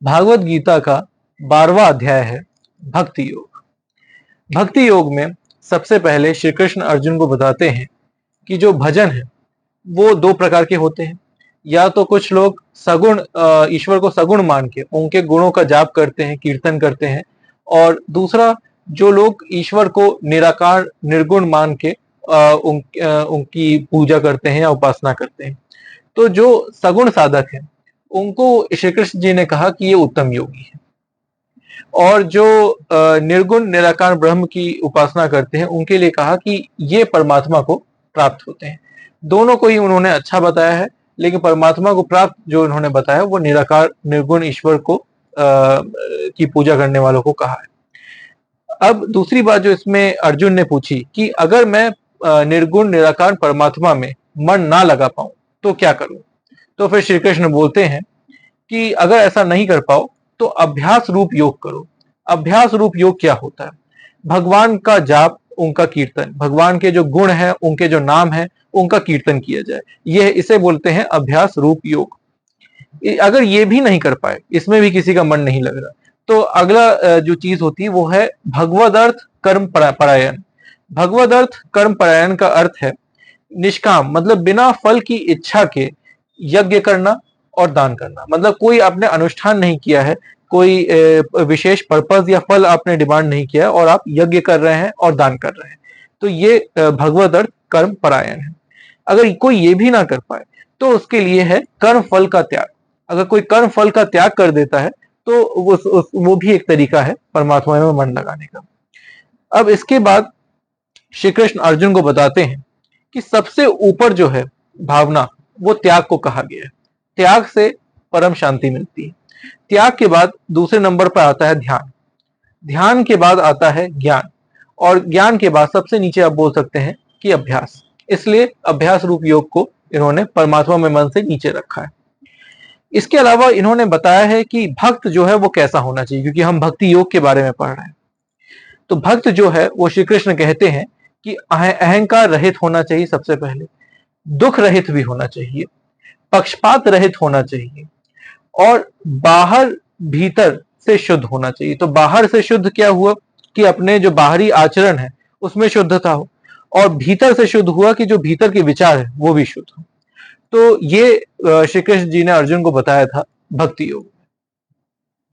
भागवत गीता का 12वां अध्याय है भक्ति योग। भक्ति योग में सबसे पहले श्री कृष्ण अर्जुन को बताते हैं कि जो भजन है वो दो प्रकार के होते हैं। या तो कुछ लोग सगुण ईश्वर को सगुण मान के उनके गुणों का जाप करते हैं, कीर्तन करते हैं, और दूसरा जो लोग ईश्वर को निराकार निर्गुण मान के उनकी पूजा करते हैं या उपासना करते हैं। तो जो सगुण साधक है उनको श्री कृष्ण जी ने कहा कि ये उत्तम योगी है, और जो निर्गुण निराकार ब्रह्म की उपासना करते हैं उनके लिए कहा कि ये परमात्मा को प्राप्त होते हैं। दोनों को ही उन्होंने अच्छा बताया है, लेकिन परमात्मा को प्राप्त जो उन्होंने बताया वो निराकार निर्गुण ईश्वर को की पूजा करने वालों को कहा है। अब दूसरी बात जो इसमें अर्जुन ने पूछी कि अगर मैं निर्गुण निराकार परमात्मा में मन ना लगा पाऊं तो क्या करूं। तो फिर श्री कृष्ण बोलते हैं कि अगर ऐसा नहीं कर पाओ तो अभ्यास रूप योग करो। अभ्यास रूप योग क्या होता है? भगवान का जाप, उनका कीर्तन, भगवान के जो गुण है, उनके जो नाम है, उनका कीर्तन किया जाए, ये इसे बोलते हैं अभ्यास रूप योग। अगर ये भी नहीं कर पाए, इसमें भी किसी का मन नहीं लग रहा, तो अगला जो चीज होती है वो है भगवदर्थ कर्म परायण। भगवदर्थ कर्म परायण का अर्थ है निष्काम, मतलब बिना फल की इच्छा के यज्ञ करना और दान करना। मतलब कोई आपने अनुष्ठान नहीं किया है, कोई विशेष पर्पज या फल आपने डिमांड नहीं किया और आप यज्ञ कर रहे हैं और दान कर रहे हैं, तो ये भगवत अर्थ कर्म परायण है। अगर कोई ये भी ना कर पाए तो उसके लिए है कर्म फल का त्याग। अगर कोई कर्म फल का त्याग कर देता है तो वो भी एक तरीका है परमात्मा में मन लगाने का। अब इसके बाद श्री कृष्ण अर्जुन को बताते हैं कि सबसे ऊपर जो है भावना वो त्याग को कहा गया है। त्याग से परम शांति मिलती है। त्याग के बाद दूसरे नंबर पर आता है ध्यान। ध्यान के बाद आता है ज्ञान, और ज्ञान के बाद सबसे नीचे आप बोल सकते हैं कि अभ्यास। इसलिए अभ्यास रूप योग को इन्होंने परमात्मा में मन से नीचे रखा है। इसके अलावा इन्होंने बताया है कि भक्त जो है वो कैसा होना चाहिए, क्योंकि हम भक्ति योग के बारे में पढ़ रहे हैं। तो भक्त जो है वो श्री कृष्ण कहते हैं कि अहंकार रहित होना चाहिए, सबसे पहले दुख रहित भी होना चाहिए, पक्षपात रहित होना चाहिए, और बाहर भीतर से शुद्ध होना चाहिए। तो बाहर से शुद्ध क्या हुआ कि अपने जो बाहरी आचरण है उसमें शुद्धता हो, और भीतर से शुद्ध हुआ कि जो भीतर के विचार है वो भी शुद्ध हो। तो ये श्री कृष्ण जी ने अर्जुन को बताया था भक्ति योग।